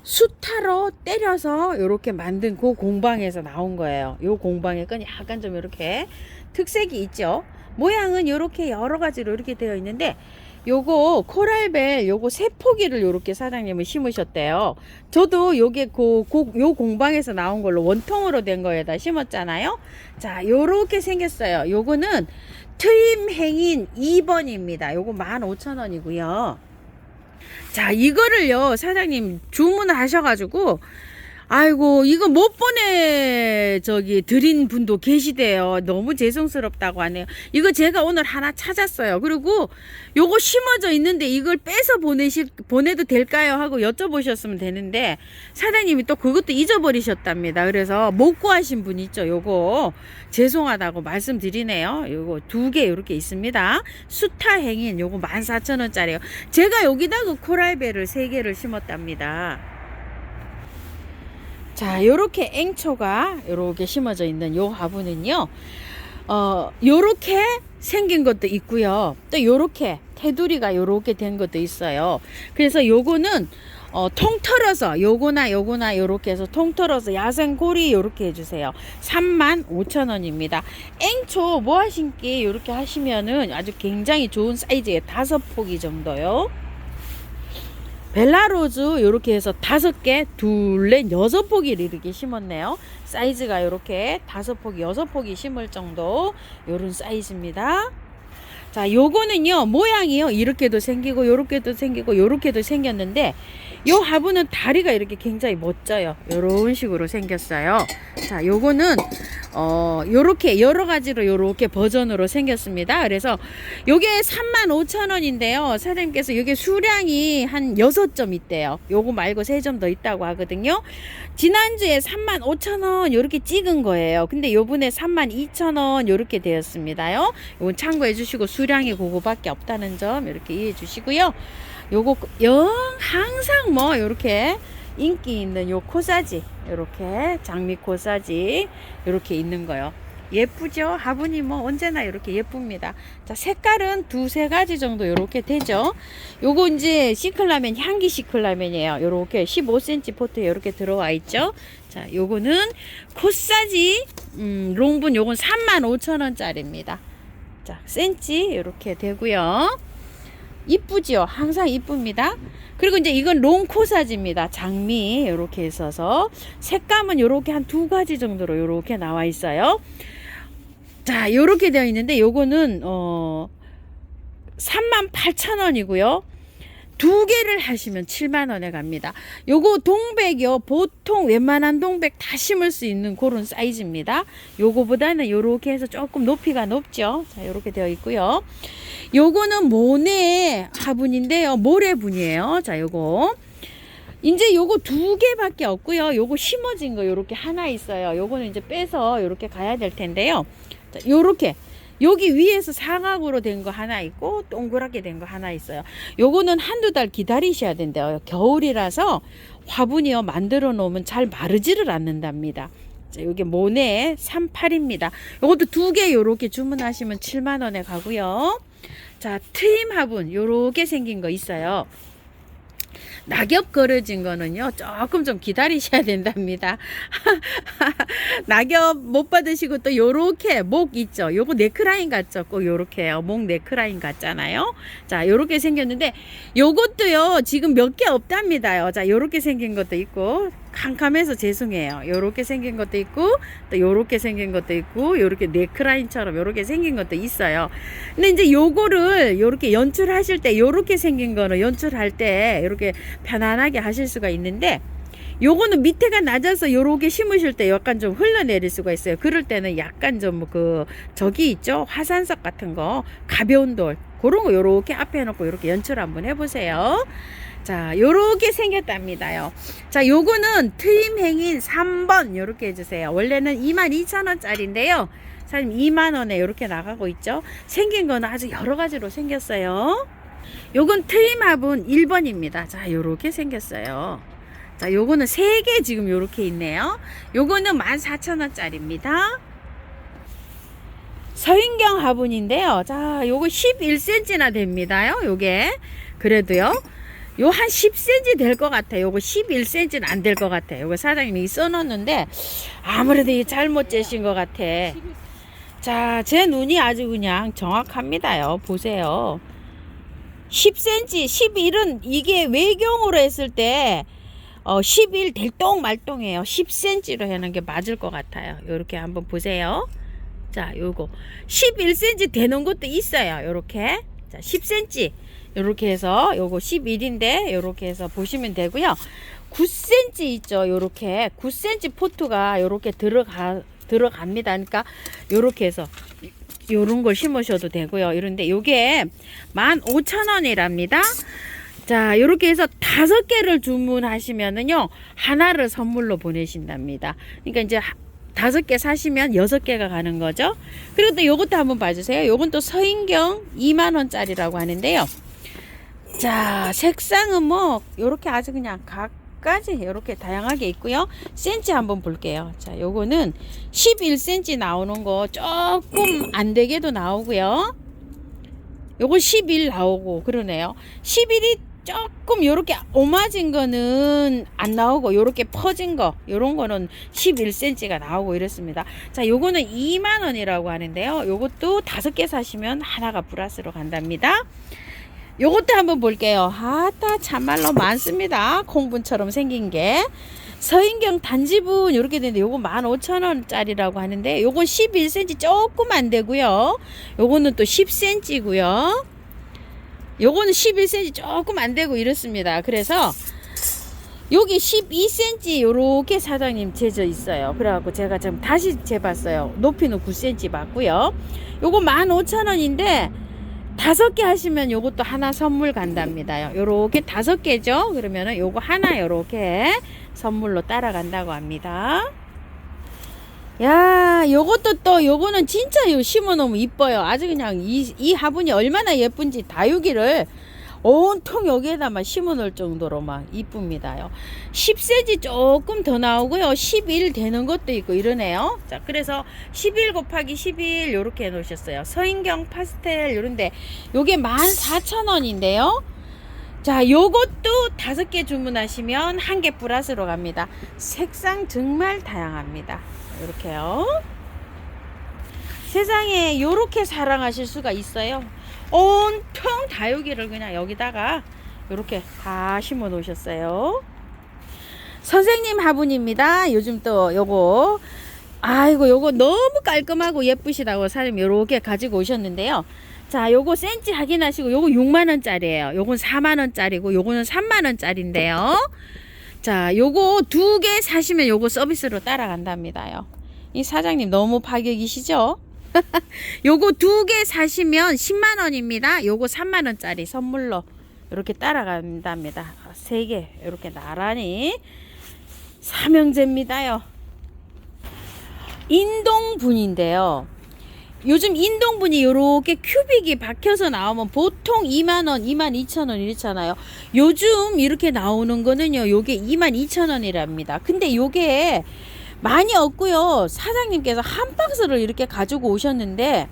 수타로 때려서 요렇게 만든 그 공방에서 나온 거예요. 요 공방에 건 약간 좀 이렇게 특색이 있죠. 모양은 요렇게 여러 가지로 이렇게 되어 있는데 요거 코랄벨 요거 3포기를 요렇게 사장님은 심으셨대요. 저도 요게 요 공방에서 나온 걸로 원통으로 된 거에다 심었잖아요. 자, 요렇게 생겼어요. 요거는 트임 행인 2번입니다. 요거 15,000원이고요. 자, 이거를요, 사장님 주문하셔가지고, 아이고, 이거 못 드린 분도 계시대요. 너무 죄송스럽다고 하네요. 이거 제가 오늘 하나 찾았어요. 그리고 요거 심어져 있는데 이걸 빼서 보내도 될까요? 하고 여쭤보셨으면 되는데, 사장님이 또 그것도 잊어버리셨답니다. 그래서 못 구하신 분 있죠. 요거 죄송하다고 말씀드리네요. 요거 2개 이렇게 있습니다. 수타 행인 요거 14,000원짜리예요. 제가 여기다가 코랄벨을 3개를 심었답니다. 자, 요렇게 앵초가 요렇게 심어져 있는 요 화분은요, 요렇게 생긴 것도 있고요. 또 요렇게 테두리가 요렇게 된 것도 있어요. 그래서 요거는 통털어서 요거나 요렇게 해서 통털어서 야생고리 요렇게 해주세요. 35,000원입니다. 앵초 모아심기 요렇게 하시면은 아주 굉장히 좋은 사이즈에 5포기 정도요. 벨라로즈 요렇게 해서 5개, 2, 4, 6포기를 이렇게 심었네요. 사이즈가 요렇게 5포기, 6포기 심을 정도 요런 사이즈입니다. 자, 요거는요, 모양이요, 이렇게도 생기고 요렇게도 생기고 요렇게도 생겼는데 요 화분은 다리가 이렇게 굉장히 멋져요. 요런 식으로 생겼어요. 자, 요거는 요렇게 여러 가지로 요렇게 버전으로 생겼습니다. 그래서 요게 35,000원인데요. 사장님께서 요게 수량이 한 6점 있대요. 요거 말고 3점 더 있다고 하거든요. 지난주에 35,000원 요렇게 찍은 거예요. 근데 요번에 32,000원 요렇게 되었습니다요. 요건 참고해 주시고 수량이 그거밖에 없다는 점 이렇게 이해해 주시고요. 요거 영 항상 뭐 요렇게 인기 있는 요 코사지, 요렇게 장미 코사지 요렇게 있는 거요. 예쁘죠? 화분이 뭐 언제나 이렇게 예쁩니다. 자, 색깔은 두세 가지 정도 요렇게 되죠. 요거 이제 시클라멘, 향기 시클라멘이에요. 요렇게 15cm 포트에 요렇게 들어와 있죠. 자, 요거는 코사지 롱분, 요건 35,000원짜리입니다. 자, 센치 요렇게 되고요. 이쁘죠? 항상 이쁩니다. 그리고 이제 이건 롱코사지입니다. 장미 요렇게 있어서 색감은 요렇게 한 두 가지 정도로 요렇게 나와 있어요. 자, 요렇게 되어 있는데 요거는 38,000원이고요. 두 개를 하시면 7만원에 갑니다. 요거 동백이요. 보통 웬만한 동백 다 심을 수 있는 그런 사이즈입니다. 요거보다는 요렇게 해서 조금 높이가 높죠. 자, 요렇게 되어 있고요. 요거는 모네 화분인데요. 모래분이에요. 자, 요거. 이제 요거 두 개밖에 없고요. 요거 심어진 거 요렇게 하나 있어요. 요거는 이제 빼서 요렇게 가야 될 텐데요. 자, 요렇게. 여기 위에서 상악으로 된 거 하나 있고 동그랗게 된 거 하나 있어요. 요거는 한두 달 기다리셔야 된대요. 겨울이라서 화분이요 만들어 놓으면 잘 마르지를 않는답니다. 자, 요게 모네 38입니다. 요것도 두 개 요렇게 주문하시면 7만원에 가고요. 자, 트임 화분 요렇게 생긴 거 있어요. 낙엽 걸어진 거는요 조금 좀 기다리셔야 된답니다. 낙엽 못 받으시고 또 요렇게 목 있죠. 요거 네크라인 같죠. 꼭 요렇게요. 목 네크라인 같잖아요. 자, 요렇게 생겼는데 요것도요 지금 몇 개 없답니다요. 자, 요렇게 생긴 것도 있고 캄캄해서 죄송해요. 요렇게 생긴 것도 있고 또 요렇게 생긴 것도 있고 요렇게 네크라인처럼 요렇게 생긴 것도 있어요. 근데 이제 요거를 요렇게 연출하실 때 요렇게 생긴 거는 연출할 때 요렇게 편안하게 하실 수가 있는데 요거는 밑에가 낮아서 요렇게 심으실 때 약간 좀 흘러내릴 수가 있어요. 그럴 때는 약간 좀 저기 있죠. 화산석 같은 거 가벼운 돌 그런 거 요렇게 앞에 놓고 요렇게 연출 한번 해보세요. 자, 요렇게 생겼답니다요. 자, 요거는 트임 행인 3번 요렇게 해주세요. 원래는 22,000원짜리인데요. 사장님 2만원에 요렇게 나가고 있죠. 생긴 거는 아주 여러 가지로 생겼어요. 요건 트임 화분 1번입니다. 자, 요렇게 생겼어요. 자, 요거는 3개 지금 요렇게 있네요. 요거는 14,000원짜리입니다. 서인경 화분인데요. 자, 요거 11cm나 됩니다요. 요게. 그래도요. 요 한 10cm 될 것 같아요. 요거 11cm는 안 될 것 같아요. 요거 사장님이 써놓는데 아무래도 잘못 재신 것 같아. 자, 제 눈이 아주 그냥 정확합니다요. 보세요. 10cm, 11은 이게 외경으로 했을 때 11 될똥 말똥이에요. 10cm로 하는 게 맞을 것 같아요. 요렇게 한번 보세요. 자, 요거 11cm 되는 것도 있어요. 요렇게. 자, 10cm. 요렇게 해서 요거 11인데 요렇게 해서 보시면 되고요. 9cm 있죠. 요렇게 9cm 포트가 요렇게 들어갑니다. 그러니까 요렇게 해서 요런 걸 심으셔도 되고요. 이런데 요게 15,000원이랍니다. 자, 요렇게 해서 5개를 주문하시면은요 하나를 선물로 보내신답니다. 그러니까 이제 5개 사시면 6개가 가는 거죠. 그리고 또 요것도 한번 봐주세요. 요건 또 서인경 2만원짜리라고 하는데요. 자, 색상은 뭐 요렇게 아주 그냥 각가지 요렇게 다양하게 있고요. 센치 한번 볼게요. 자, 요거는 11cm 나오는 거 조금 안 되게도 나오고요. 요거 11 나오고 그러네요. 11이 조금 요렇게 오마진 거는 안 나오고 요렇게 퍼진 거 요런 거는 11cm가 나오고 이렇습니다. 자, 요거는 2만원이라고 하는데요. 요것도 5개 사시면 하나가 플러스로 간답니다. 요것도 한번 볼게요. 아따 참말로 많습니다. 콩분처럼 생긴 게 서인경 단지분 이렇게 되는데 요거 15,000원짜리라고 하는데 요건 11cm 조금 안 되고요. 요거는 또 10cm고요. 요거는 11cm 조금 안 되고 이렇습니다. 그래서 여기 12cm 요렇게 사장님 재져 있어요. 그래갖고 제가 지금 다시 재봤어요. 높이는 9cm 맞고요. 요거 15,000원인데 5개 하시면 요것도 하나 선물 간답니다. 요렇게 5개죠. 그러면은 요거 하나 요렇게 선물로 따라간다고 합니다. 야, 요것도 또 요거는 진짜 요 심어 놓으면 이뻐요. 아주 그냥 이 화분이 얼마나 예쁜지 다육이를 온통 여기에다만 심어놓을 정도로 막 이쁩니다요. 10cm 조금 더 나오고요. 11 되는 것도 있고 이러네요. 자, 그래서 11 곱하기 11 요렇게 해 놓으셨어요. 서인경 파스텔 요런데 요게 14,000원인데요. 자, 요것도 5개 주문하시면 1개 플러스로 갑니다. 색상 정말 다양합니다. 이렇게요. 세상에 요렇게 사랑하실 수가 있어요. 온통 다육이를 그냥 여기다가 요렇게 다 심어 놓으셨어요. 선생님 화분입니다. 요즘 또 요거 아이고 요거 너무 깔끔하고 예쁘시다고 사장님 요렇게 가지고 오셨는데요. 자, 요거 센치 확인하시고 요거 6만원짜리예요. 요건 4만원짜리고 요거는 3만원짜리인데요. 자, 요거 2개 사시면 요거 서비스로 따라간답니다요. 이 사장님 너무 파격이시죠? 요거 2개 사시면 10만원입니다. 요거 3만원짜리 선물로 이렇게 따라간답니다. 3개 이렇게 나란히 삼형제입니다요. 인동분인데요. 요즘 인동분이 요렇게 큐빅이 박혀서 나오면 보통 2만원, 22,000원 이렇잖아요. 요즘 이렇게 나오는 거는요, 요게 22,000원이랍니다. 근데 요게 많이 없고요. 사장님께서 한 박스를 이렇게 가지고 오셨는데,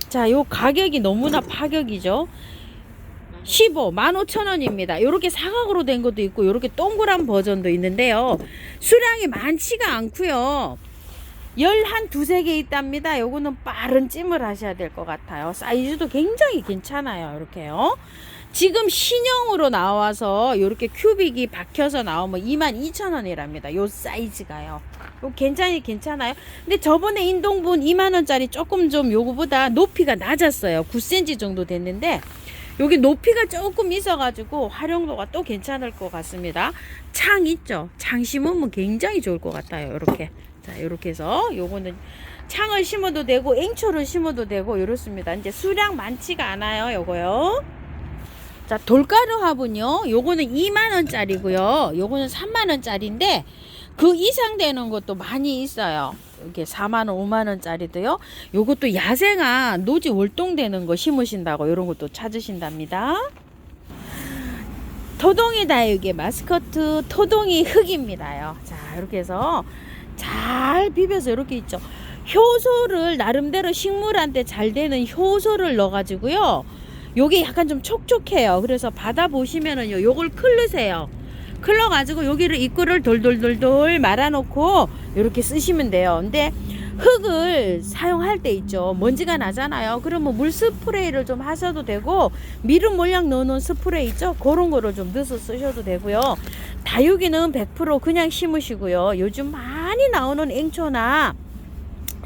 자, 요 가격이 너무나 파격이죠. 15,000원입니다. 요렇게 사각으로 된 것도 있고, 요렇게 동그란 버전도 있는데요. 수량이 많지가 않고요. 12개 있답니다. 요거는 빠른 찜을 하셔야 될 것 같아요. 사이즈도 굉장히 괜찮아요. 이렇게요. 지금 신형으로 나와서 이렇게 큐빅이 박혀서 나오면 22,000원이랍니다. 요 사이즈가요. 요 괜찮아요. 근데 저번에 인동분 2만원짜리 조금 좀 요거보다 높이가 낮았어요. 9cm 정도 됐는데 여기 높이가 조금 있어가지고 활용도가 또 괜찮을 것 같습니다. 창 있죠? 창 심으면 굉장히 좋을 것 같아요. 이렇게. 자, 이렇게 해서 요거는 창을 심어도 되고 앵초를 심어도 되고 이렇습니다. 이제 수량 많지가 않아요. 요거요. 자, 돌가루 화분요. 요거는 2만원짜리고요. 요거는 3만원짜리인데 그 이상 되는 것도 많이 있어요. 이게 4만원, 5만원짜리도요. 요것도 야생화 노지 월동되는 거 심으신다고 요런 것도 찾으신답니다. 토동이 다육의 마스코트 토동이 흙입니다요. 자, 이렇게 해서 잘 비벼서 이렇게 있죠. 효소를 나름대로 식물한테 잘 되는 효소를 넣어 가지고요. 요게 약간 좀 촉촉해요. 그래서 받아 보시면은요, 요걸 클르세요. 클러 가지고 여기를 입구를 돌돌돌돌 말아 놓고 이렇게 쓰시면 돼요. 근데 흙을 사용할 때 있죠, 먼지가 나잖아요. 그러면 물 스프레이를 좀 하셔도 되고, 미름 몰약 넣어놓은 스프레이 있죠, 그런 거를 좀 넣어서 쓰셔도 되고요. 다육이는 100% 그냥 심으시고요. 요즘 많이 나오는 앵초나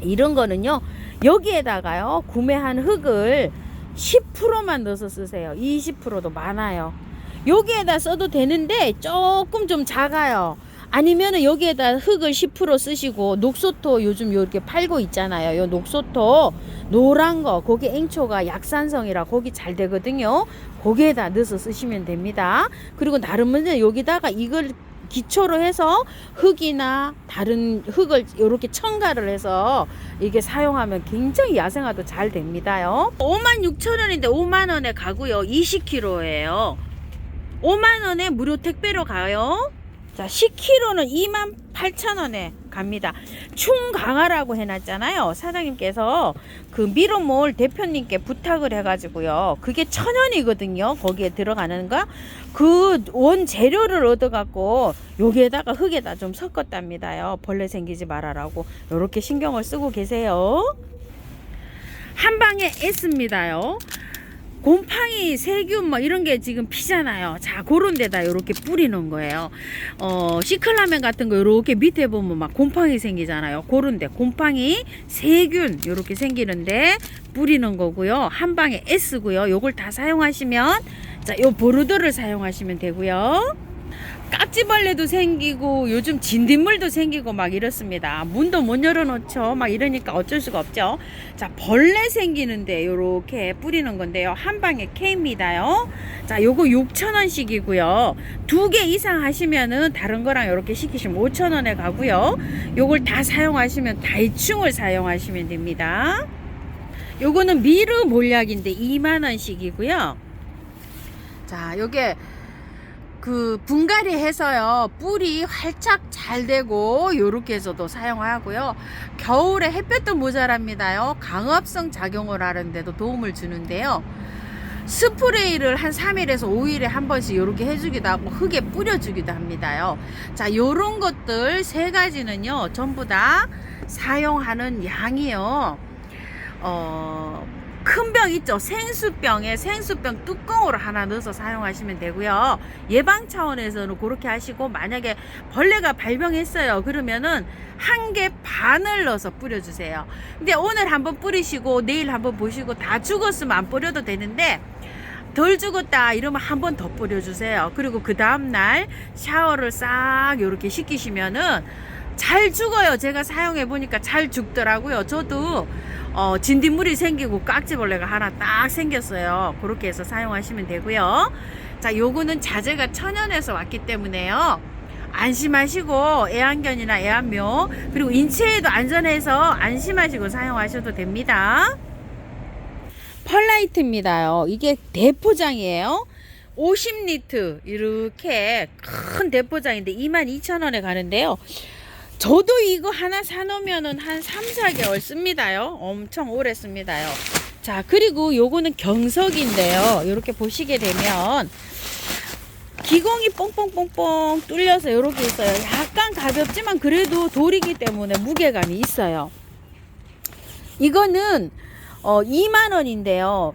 이런 거는요, 여기에다가요 구매한 흙을 10%만 넣어서 쓰세요. 20%도 많아요. 여기에다 써도 되는데 조금 좀 작아요. 아니면은 여기에다 흙을 10% 쓰시고, 녹소토 요즘 이렇게 팔고 있잖아요. 요 녹소토 노란 거, 거기 앵초가 약산성이라 거기 잘 되거든요. 거기에다 넣어서 쓰시면 됩니다. 그리고 나름은 여기다가 이걸 기초로 해서 흙이나 다른 흙을 이렇게 첨가를 해서 이게 사용하면 굉장히 야생화도 잘 됩니다요. 56,000원인데 5만원에 가고요. 20kg예요. 5만원에 무료 택배로 가요. 자, 10kg는 28,000원에 갑니다. 충강화라고 해놨잖아요. 사장님께서 그 미로몰 대표님께 부탁을 해가지고요. 그게 1,000원이거든요. 거기에 들어가는 거. 그 원재료를 얻어갖고 여기에다가 흙에다 좀 섞었답니다요. 벌레 생기지 말아라고. 요렇게 신경을 쓰고 계세요. 한방에 S입니다요. 곰팡이, 세균 뭐 이런 게 지금 피잖아요. 자, 그런 데다 이렇게 뿌리는 거예요. 시클라멘 같은 거 이렇게 밑에 보면 막 곰팡이 생기잖아요. 그런 데 곰팡이, 세균 이렇게 생기는데 뿌리는 거고요. 한방에 S고요. 요걸 다 사용하시면, 자, 요 보르도를 사용하시면 되고요. 깍지벌레도 생기고 요즘 진딧물도 생기고 막 이렇습니다. 문도 못 열어놓죠. 막 이러니까 어쩔 수가 없죠. 자, 벌레 생기는데 요렇게 뿌리는 건데요. 한방에 K입니다요. 자, 요거 6,000원씩이고요. 2개 이상 하시면은 다른 거랑 요렇게 시키시면 5,000원에 가고요. 요걸 다 사용하시면 다이충을 사용하시면 됩니다. 요거는 미르 몰약인데 2만원씩이고요. 자, 요게 그 분갈이 해서요 뿌리 활착 잘 되고 요렇게 해서도 사용하고요. 겨울에 햇볕도 모자랍니다요. 강압성 작용을 하는데도 도움을 주는데요. 스프레이를 한 3일에서 5일에 한 번씩 요렇게 해주기도 하고 흙에 뿌려주기도 합니다요. 자, 요런 것들 세 가지는요 전부 다 사용하는 양이요 큰 병 있죠. 생수병에 생수병 뚜껑으로 하나 넣어서 사용하시면 되고요. 예방 차원에서는 그렇게 하시고, 만약에 벌레가 발병했어요 그러면은 1개 반을 넣어서 뿌려주세요. 근데 오늘 한번 뿌리시고 내일 한번 보시고 다 죽었으면 안 뿌려도 되는데, 덜 죽었다 이러면 한 번 더 뿌려주세요. 그리고 그 다음날 샤워를 싹 이렇게 시키시면은 잘 죽어요. 제가 사용해 보니까 잘 죽더라고요. 저도 진딧물이 생기고 깍지벌레가 하나 딱 생겼어요. 그렇게 해서 사용하시면 되고요. 자, 요거는 자재가 천연에서 왔기 때문에요 안심하시고 애완견이나 애완묘 그리고 인체에도 안전해서 안심하시고 사용하셔도 됩니다. 펄라이트입니다요. 이게 대포장이에요. 50리터 이렇게 큰 대포장인데 22,000원에 가는데요. 저도 이거 하나 사놓으면은 한 3, 4개월 씁니다요. 엄청 오래 씁니다요. 자, 그리고 요거는 경석인데요. 이렇게 보시게 되면 기공이 뽕뽕뽕뽕 뚫려서 이렇게 있어요. 약간 가볍지만 그래도 돌이기 때문에 무게감이 있어요. 이거는 2만원인데요.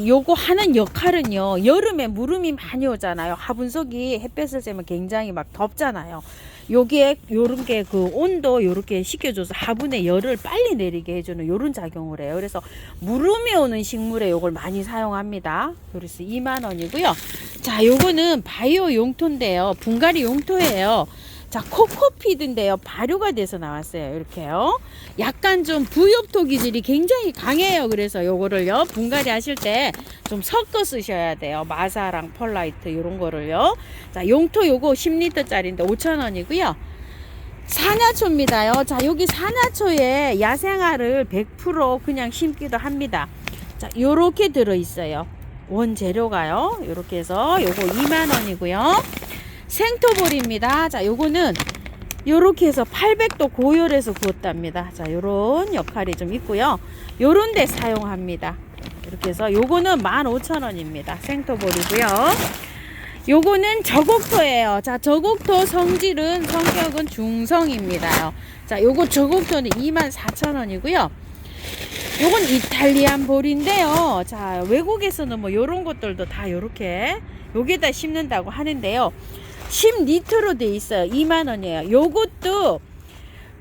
요거 하는 역할은요, 여름에 무름이 많이 오잖아요. 화분석이 햇볕을 쬐면 굉장히 막 덥잖아요. 요게 요렇게 그 온도 요렇게 식혀줘서 화분의 열을 빨리 내리게 해주는 요런 작용을 해요. 그래서 무름이 오는 식물에 요걸 많이 사용합니다. 그래서 2만원이고요. 자, 요거는 바이오 용토인데요. 분갈이 용토예요. 자, 코코피드인데요. 발효가 돼서 나왔어요. 이렇게요. 약간 좀 부엽토 기질이 굉장히 강해요. 그래서 요거를요 분갈이 하실 때 좀 섞어 쓰셔야 돼요. 마사랑 펄라이트 요런 거를요. 자, 용토 요거 10리터 짜리인데 5,000원이고요. 사냐초입니다요. 자, 여기 사냐초에 야생화를 100% 그냥 심기도 합니다. 자, 요렇게 들어 있어요. 원재료가요. 요렇게 해서 요거 2만원이고요. 생토볼입니다. 자, 요거는 요렇게 해서 800도 고열에서 구웠답니다. 자, 요런 역할이 좀 있고요. 요런 데 사용합니다. 이렇게 해서 요거는 15,000원입니다. 생토볼이고요. 요거는 저곡토예요. 자, 저곡토 성질은 성격은 중성입니다요. 자, 요거 저곡토는 24,000원이고요. 요건 이탈리안 볼인데요. 자, 외국에서는 뭐 요런 것들도 다 요렇게 여기다 심는다고 하는데요. 10리터로 돼 있어요. 2만원이에요. 요것도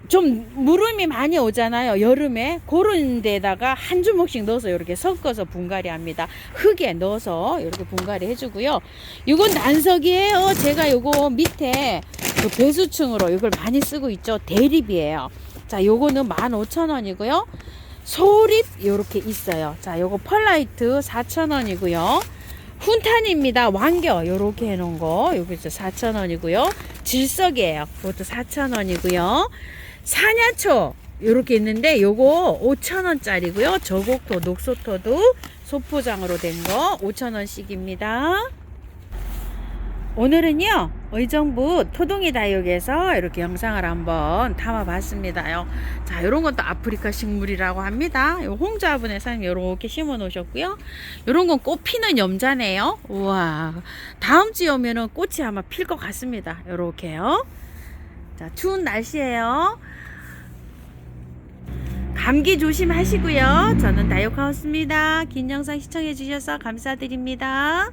좀 무름이 많이 오잖아요. 여름에 그런 데다가 한 주먹씩 넣어서 이렇게 섞어서 분갈이 합니다. 흙에 넣어서 이렇게 분갈이 해주고요. 이건 난석이에요. 제가 요거 밑에 그 배수층으로 이걸 많이 쓰고 있죠. 대립이에요. 자, 요거는 15,000원이고요. 소립 요렇게 있어요. 자, 요거 펄라이트 4,000원이고요. 훈탄입니다. 왕겨 요렇게 해놓은 거 요거 4,000원이고요. 질석이에요. 그것도 4,000원이고요. 사냐초 요렇게 있는데 요거 5,000원짜리고요. 저곡토 녹소토도 소포장으로 된 거 5,000원씩입니다. 오늘은요 의정부 토동이 다육에서 이렇게 영상을 한번 담아 봤습니다요. 자, 요런 것도 아프리카 식물이라고 합니다. 요 홍자분에 사장님 요렇게 심어 놓으셨고요. 요런 건 꽃 피는 염자네요. 우와, 다음 주에 오면은 꽃이 아마 필 것 같습니다. 요렇게요. 자, 추운 날씨에요. 감기 조심하시고요. 저는 다육하우스입니다. 긴 영상 시청해 주셔서 감사드립니다.